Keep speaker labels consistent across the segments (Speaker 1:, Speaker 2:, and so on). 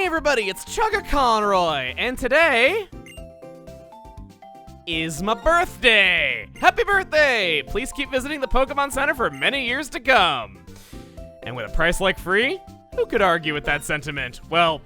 Speaker 1: Hey everybody, it's Chugga Conroy, and today is my birthday! Happy birthday! Please keep visiting the Pokemon Center for many years to come. And with a price like free, who could argue with that sentiment? Well,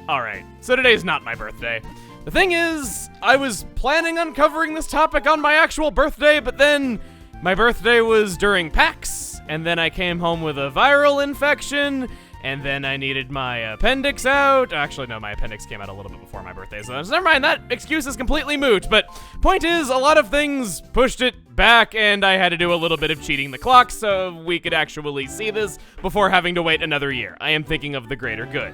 Speaker 1: alright, so today's not my birthday. The thing is, I was planning on covering this topic on my actual birthday, but then my birthday was during PAX, and then I came home with a viral infection, and then I needed my appendix out. Actually, no, my appendix came out a little bit before my birthday, so never mind, that excuse is completely moot. But point is, a lot of things pushed it back, and I had to do a little bit of cheating the clock so we could actually see this before having to wait another year. I am thinking of the greater good.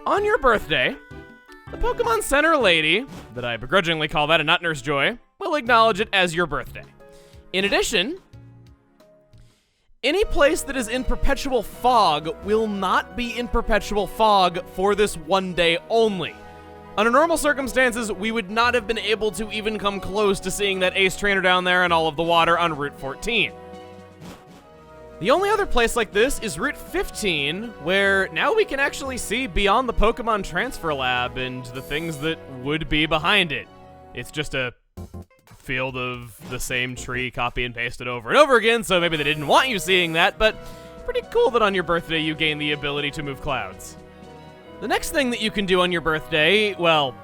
Speaker 1: On your birthday, the Pokemon Center lady, that I begrudgingly call that a Nut Nurse Joy, will acknowledge it as your birthday. In addition, any place that is in perpetual fog will not be in perpetual fog for this one day only. Under normal circumstances, we would not have been able to even come close to seeing that Ace Trainer down there and all of the water on Route 14. The only other place like this is Route 15, where now we can actually see beyond the Pokemon Transfer Lab and the things that would be behind it. It's just a field of the same tree copy and pasted over and over again, so maybe they didn't want you seeing that, but pretty cool that on your birthday you gain the ability to move clouds. The next thing that you can do on your birthday, well,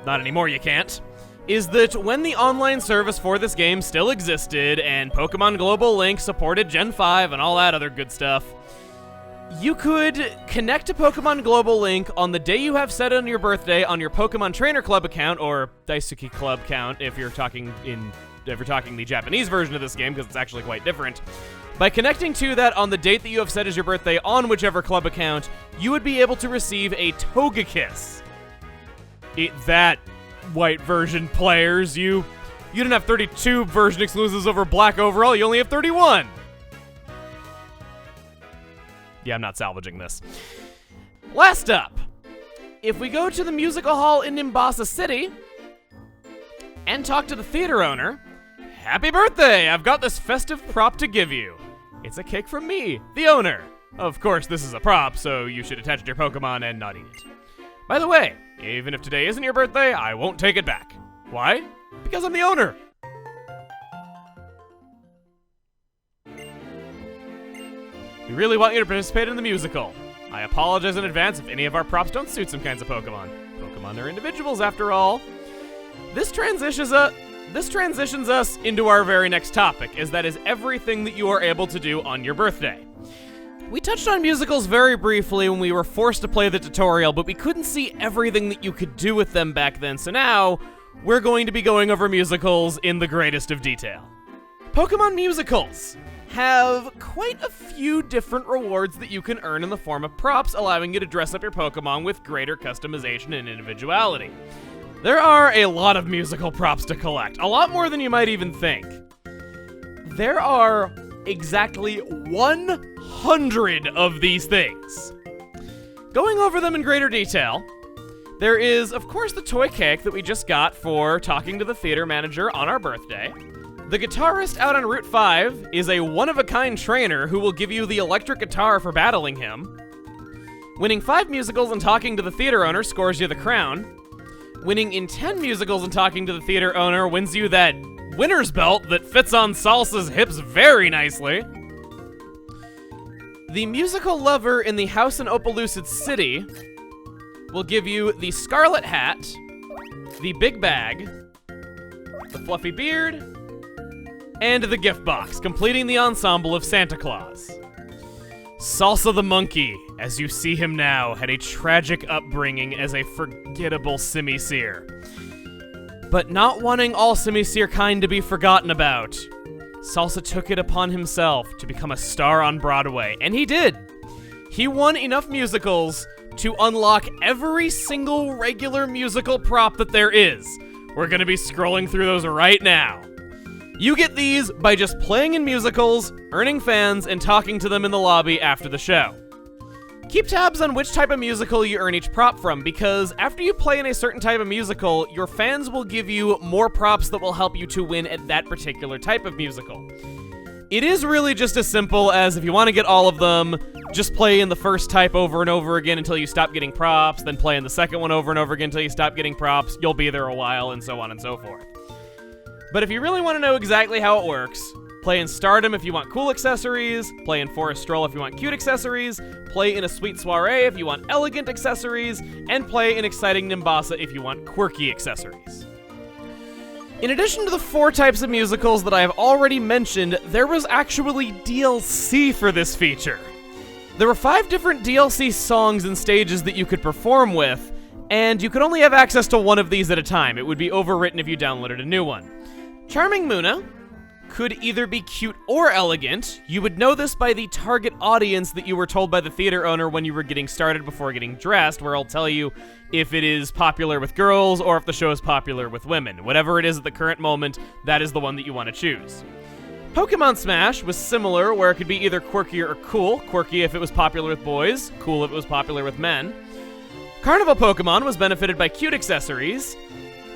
Speaker 1: not anymore, you can't, is that when the online service for this game still existed and Pokemon Global Link supported Gen 5 and all that other good stuff, you could connect to Pokemon Global Link on the day you have set on your birthday on your Pokemon Trainer Club account, or Daisuke Club account if you're talking the Japanese version of this game, because it's actually quite different. By connecting to that on the date that you have set as your birthday on whichever club account, you would be able to receive a Togekiss. That white version players, you didn't have 32 version exclusives over Black overall, you only have 31. Yeah, I'm not salvaging this. Last up, if we go to the musical hall in Nimbasa City and talk to the theater owner, happy birthday! I've got this festive prop to give you. It's a cake from me, the owner. Of course, this is a prop, so you should attach it to your Pokemon and not eat it. By the way, even if today isn't your birthday, I won't take it back. Why? Because I'm the owner. We really want you to participate in the musical. I apologize in advance if any of our props don't suit some kinds of Pokemon. Pokemon are individuals, after all. This transitions us into our very next topic, as that is everything that you are able to do on your birthday. We touched on musicals very briefly when we were forced to play the tutorial, but we couldn't see everything that you could do with them back then, so now we're going to be going over musicals in the greatest of detail. Pokemon musicals have quite a few different rewards that you can earn in the form of props, allowing you to dress up your Pokemon with greater customization and individuality. There are a lot of musical props to collect, a lot more than you might even think. There are exactly 100 of these things. Going over them in greater detail, there is, of course, the toy cake that we just got for talking to the theater manager on our birthday. The guitarist out on Route 5 is a one-of-a-kind trainer who will give you the electric guitar for battling him. Winning 5 musicals and talking to the theater owner scores you the crown. Winning in 10 musicals and talking to the theater owner wins you that winner's belt that fits on Salsa's hips very nicely. The musical lover in the house in Opelucid City will give you the scarlet hat, the big bag, the fluffy beard, and the gift box, completing the ensemble of Santa Claus. Salsa the monkey, as you see him now, had a tragic upbringing as a forgettable Simisear. But not wanting all Simisear kind to be forgotten about, Salsa took it upon himself to become a star on Broadway, and he did. He won enough musicals to unlock every single regular musical prop that there is. We're gonna be scrolling through those right now. You get these by just playing in musicals, earning fans, and talking to them in the lobby after the show. Keep tabs on which type of musical you earn each prop from, because after you play in a certain type of musical, your fans will give you more props that will help you to win at that particular type of musical. It is really just as simple as if you want to get all of them, just play in the first type over and over again until you stop getting props, then play in the second one over and over again until you stop getting props. You'll be there a while, and so on and so forth. But if you really want to know exactly how it works, play in Stardom if you want cool accessories, play in Forest Stroll if you want cute accessories, play in A Sweet Soiree if you want elegant accessories, and play in Exciting Nimbasa if you want quirky accessories. In addition to the 4 types of musicals that I have already mentioned, there was actually DLC for this feature. There were 5 different DLC songs and stages that you could perform with, and you could only have access to one of these at a time. It would be overwritten if you downloaded a new one. Charming Muna could either be cute or elegant. You would know this by the target audience that you were told by the theater owner when you were getting started before getting dressed, where I'll tell you if it is popular with girls or if the show is popular with women. Whatever it is at the current moment, that is the one that you want to choose. Pokemon Smash was similar, where it could be either quirky or cool. Quirky if it was popular with boys, cool if it was popular with men. Carnival Pokemon was benefited by cute accessories.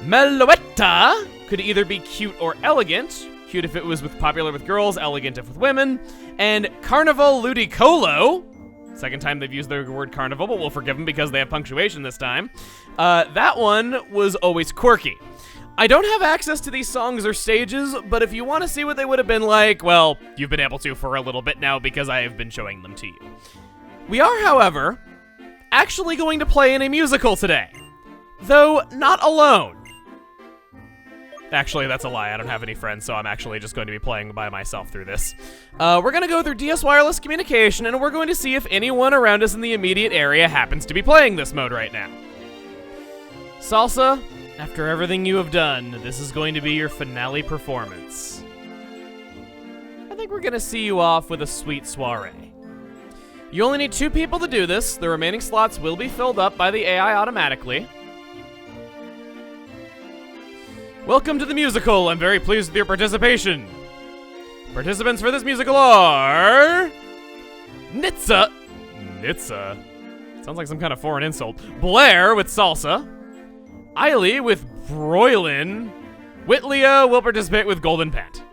Speaker 1: Meloetta could either be cute or elegant. Cute if it was popular with girls, elegant if with women. And Carnival Ludicolo, second time they've used the word carnival, but we'll forgive them because they have punctuation this time. That one was always quirky. I don't have access to these songs or stages, but if you want to see what they would have been like, well, you've been able to for a little bit now because I have been showing them to you. We are, however, actually going to play in a musical today, though not alone. Actually, that's a lie. I don't have any friends, so I'm actually just going to be playing by myself through this. We're going to go through DS Wireless Communication, and we're going to see if anyone around us in the immediate area happens to be playing this mode right now. Salsa, after everything you have done, this is going to be your finale performance. I think we're going to see you off with A Sweet Soiree. You only need 2 people to do this. The remaining slots will be filled up by the AI automatically. Welcome to the musical. I'm very pleased with your participation. Participants for this musical are... Nitsa. Sounds like some kind of foreign insult. Blair with Salsa. Eiley with Broylin. Whitlia will participate with Golden Pant.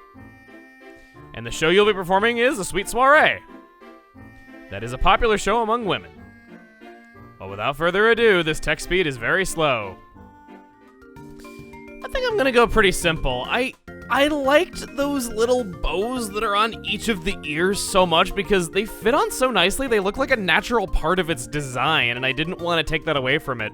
Speaker 1: And the show you'll be performing is A Sweet Soiree. That is a popular show among women. Well, without further ado, this text speed is very slow. I think I'm gonna go pretty simple. I liked those little bows that are on each of the ears so much because they fit on so nicely. They look like a natural part of its design, and I didn't want to take that away from it.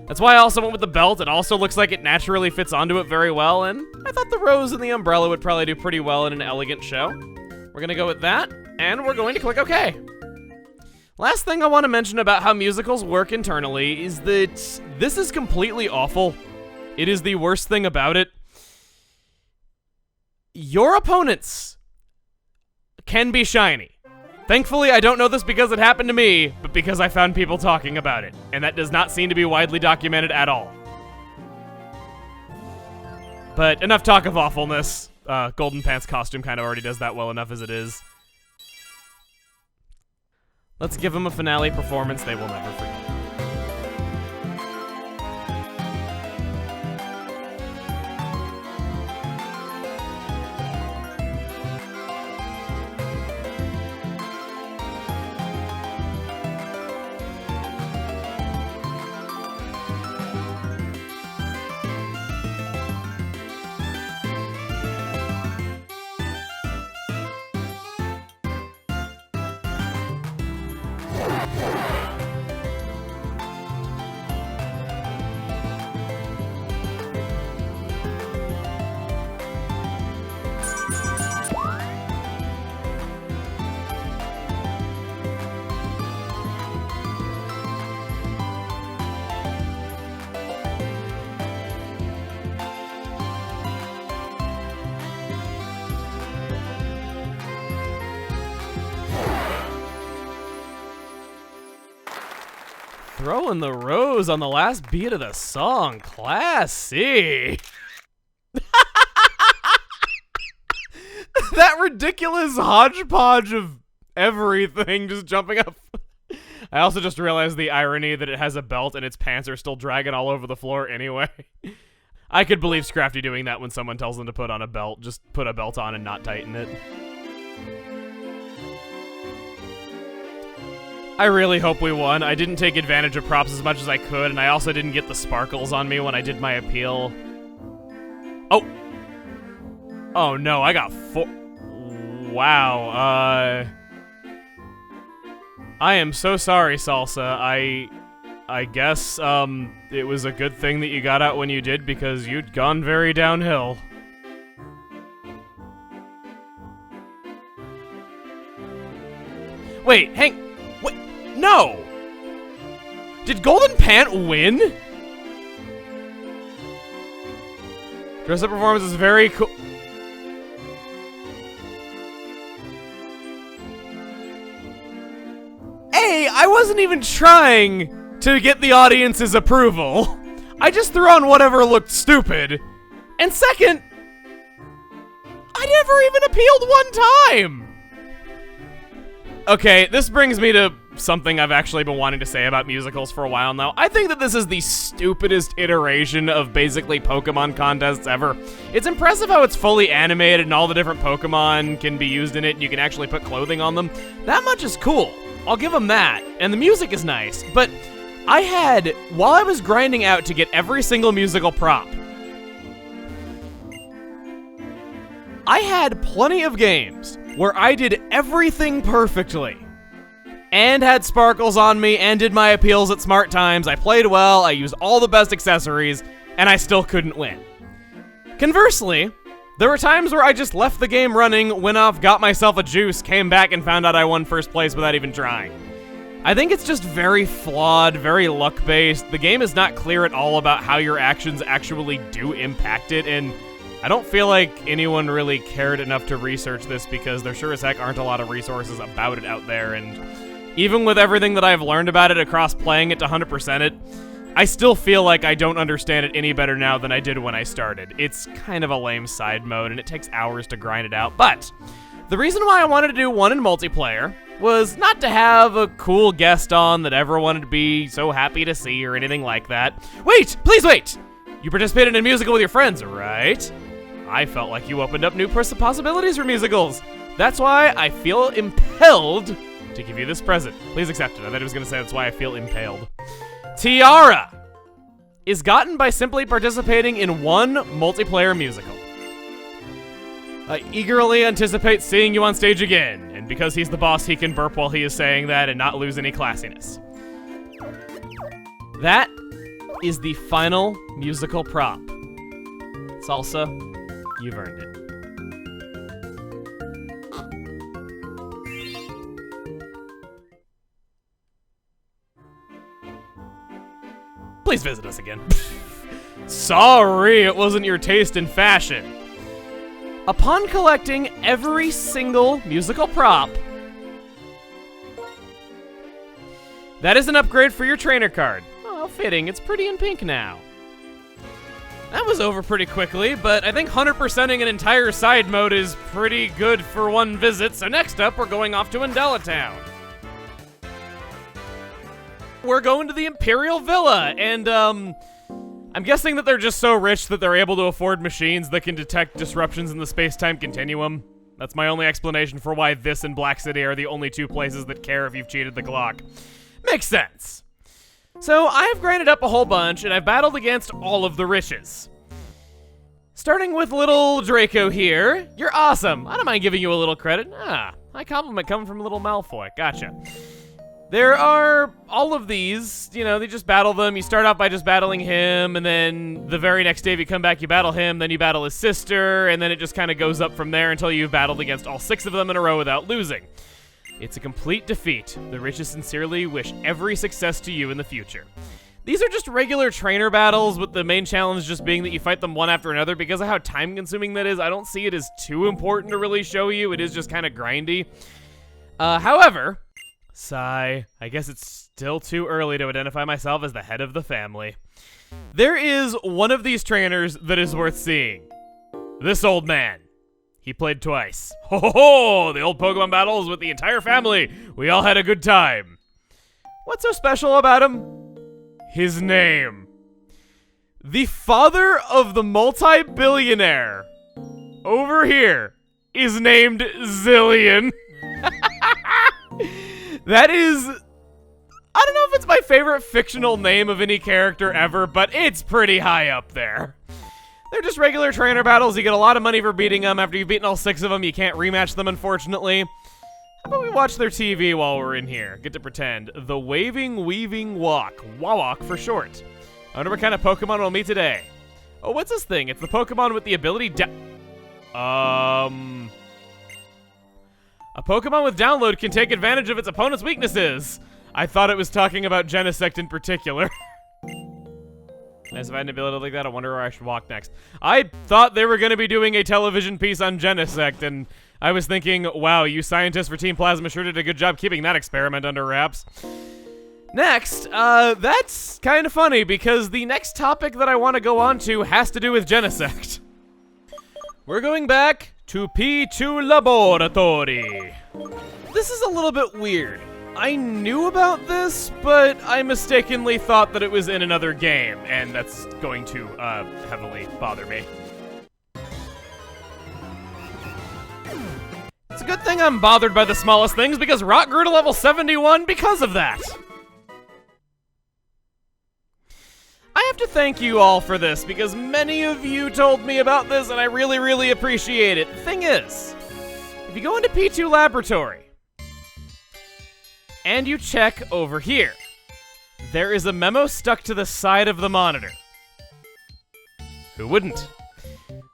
Speaker 1: That's why I also went with the belt. It also looks like it naturally fits onto it very well, and I thought the rose and the umbrella would probably do pretty well in an elegant show. We're gonna go with that, and we're going to click OK. Last thing I want to mention about how musicals work internally is that this is completely awful. It is the worst thing about it. Your opponents can be shiny. Thankfully, I don't know this because it happened to me, but because I found people talking about it, and that does not seem to be widely documented at all. But enough talk of awfulness. Golden Pants costume kind of already does that well enough as it is. Let's give them a finale performance they will never forget. Throwing the rose on the last beat of the song. Classy. That ridiculous hodgepodge of everything just jumping up. I also just realized the irony that it has a belt and its pants are still dragging all over the floor anyway. I could believe Scrafty doing that when someone tells them to put on a belt. Just put a belt on and not tighten it. I really hope we won. I didn't take advantage of props as much as I could, and I also didn't get the sparkles on me when I did my appeal. Oh! Oh no, I got 4. Wow, I am so sorry, Salsa. I guess, it was a good thing that you got out when you did because you'd gone very downhill. Wait, hang... Wait, no! Did Golden Pant win? Dress-up performance is very cool. A, I wasn't even trying to get the audience's approval. I just threw on whatever looked stupid. And second, I never even appealed one time. Okay, this brings me to something I've actually been wanting to say about musicals for a while now. I think that this is the stupidest iteration of basically Pokemon contests ever. It's impressive how it's fully animated and all the different Pokemon can be used in it and you can actually put clothing on them. That much is cool. I'll give them that. And the music is nice. But I had, while I was grinding out to get every single musical prop, I had plenty of games where I did everything perfectly and had sparkles on me and did my appeals at smart times. I played well, I used all the best accessories, and I still couldn't win. Conversely, there were times where I just left the game running, went off, got myself a juice, came back, and found out I won first place without even trying. I think it's just very flawed, very luck-based. The game is not clear at all about how your actions actually do impact it, and I don't feel like anyone really cared enough to research this because there sure as heck aren't a lot of resources about it out there, and even with everything that I've learned about it across playing it to 100% it, I still feel like I don't understand it any better now than I did when I started. It's kind of a lame side mode, and it takes hours to grind it out, but the reason why I wanted to do one in multiplayer was not to have a cool guest on that everyone would be so happy to see or anything like that. Wait! Please wait! You participated in a musical with your friends, right? I felt like you opened up new possibilities for musicals. That's why I feel impelled to give you this present. Please accept it. I thought he was going to say that's why I feel impaled. Tiara is gotten by simply participating in one multiplayer musical. I eagerly anticipate seeing you on stage again, and because he's the boss, he can burp while he is saying that and not lose any classiness. That is the final musical prop. Salsa, you've earned it. Please visit us again. Sorry, it wasn't your taste in fashion. Upon collecting every single musical prop, that is an upgrade for your trainer card. Oh, fitting. It's pretty in pink now. That was over pretty quickly, but I think 100%ing an entire side mode is pretty good for one visit, so next up we're going off to Undella Town. We're going to the Imperial Villa, and I'm guessing that they're just so rich that they're able to afford machines that can detect disruptions in the space-time continuum. That's my only explanation for why this and Black City are the only two places that care if you've cheated the clock. Makes sense. So I've grinded up a whole bunch, and I've battled against all of the riches. Starting with little Draco here. You're awesome. I don't mind giving you a little credit. Ah, high compliment coming from little Malfoy. Gotcha. There are all of these, you know, they just battle them. You start out by just battling him, and then the very next day if you come back, you battle him, then you battle his sister, and then it just kind of goes up from there until you've battled against all 6 of them in a row without losing. It's a complete defeat. The riches sincerely wish every success to you in the future. These are just regular trainer battles, with the main challenge just being that you fight them one after another. Because of how time-consuming that is, I don't see it as too important to really show you. It is just kind of grindy. However, sigh, I guess it's still too early to identify myself as the head of the family. There is one of these trainers that is worth seeing. This old man. He played twice. Ho ho ho! The old Pokemon battles with the entire family. We all had a good time. What's so special about him? His name. The father of the multi-billionaire over here is named Zillion. That is... I don't know if it's my favorite fictional name of any character ever, but it's pretty high up there. They're just regular trainer battles. You get a lot of money for beating them. After you've beaten all 6 of them, you can't rematch them, unfortunately. How about we watch their TV while we're in here? Get to pretend. The Waving Weaving Walk. Wawok for short. I wonder what kind of Pokemon we'll meet today. Oh, what's this thing? It's the Pokemon with the ability A Pokemon with download can take advantage of its opponent's weaknesses. I thought it was talking about Genesect in particular. Nice if I had an ability like that. I wonder where I should walk next. I thought they were going to be doing a television piece on Genesect, and I was thinking, wow, you scientists for Team Plasma sure did a good job keeping that experiment under wraps. Next, that's kind of funny, because the next topic that I want to go on to has to do with Genesect. We're going back to P2 Laboratory. This is a little bit weird. I knew about this, but I mistakenly thought that it was in another game, and that's going to, heavily bother me. It's a good thing I'm bothered by the smallest things, because Rock grew to level 71 because of that. I have to thank you all for this, because many of you told me about this, and I really, really appreciate it. The thing is, if you go into P2 Laboratory, and you check over here, there is a memo stuck to the side of the monitor. Who wouldn't?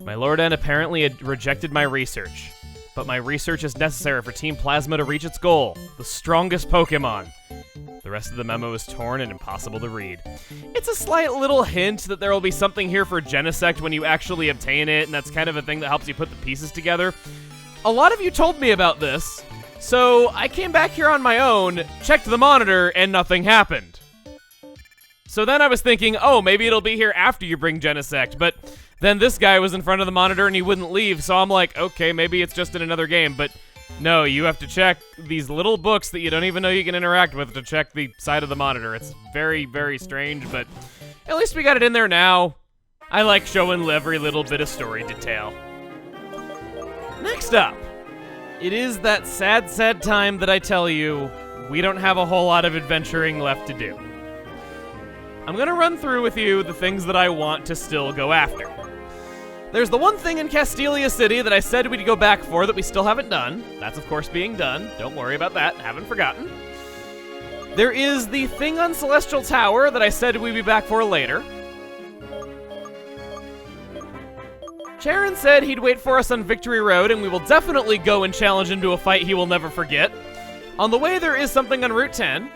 Speaker 1: My Lord N apparently had rejected my research, but my research is necessary for Team Plasma to reach its goal, the strongest Pokemon. The rest of the memo is torn and impossible to read. It's a slight little hint that there will be something here for Genesect when you actually obtain it, and that's kind of a thing that helps you put the pieces together. A lot of you told me about this, so I came back here on my own, checked the monitor, and nothing happened. So then I was thinking, oh, maybe it'll be here after you bring Genesect, but then this guy was in front of the monitor and he wouldn't leave, so I'm like, okay, maybe it's just in another game, but no, you have to check these little books that you don't even know you can interact with to check the side of the monitor. It's very, very strange, but at least we got it in there now. I like showing every little bit of story detail. Next up, it is that sad, sad time that I tell you we don't have a whole lot of adventuring left to do. I'm gonna run through with you the things that I want to still go after. There's the one thing in Castelia City that I said we'd go back for that we still haven't done. That's, of course, being done. Don't worry about that. Haven't forgotten. There is the thing on Celestial Tower that I said we'd be back for later. Charon said he'd wait for us on Victory Road, and we will definitely go and challenge him to a fight he will never forget. On the way, there is something on Route 10,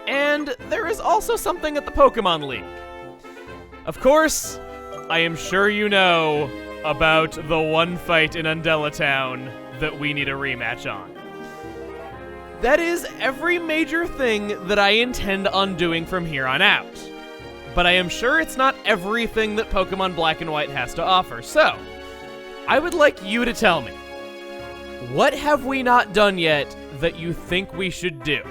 Speaker 1: and there is also something at the Pokemon League. Of course, I am sure you know about the one fight in Undella Town that we need a rematch on. That is every major thing that I intend on doing from here on out. But I am sure it's not everything that Pokemon Black and White has to offer, so I would like you to tell me, what have we not done yet that you think we should do?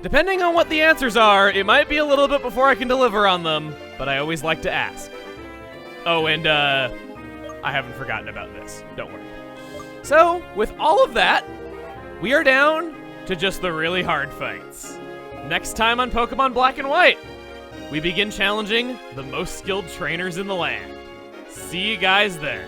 Speaker 1: Depending on what the answers are, it might be a little bit before I can deliver on them, but I always like to ask. Oh, and I haven't forgotten about this. Don't worry. So, with all of that, we are down to just the really hard fights. Next time on Pokemon Black and White, we begin challenging the most skilled trainers in the land. See you guys there.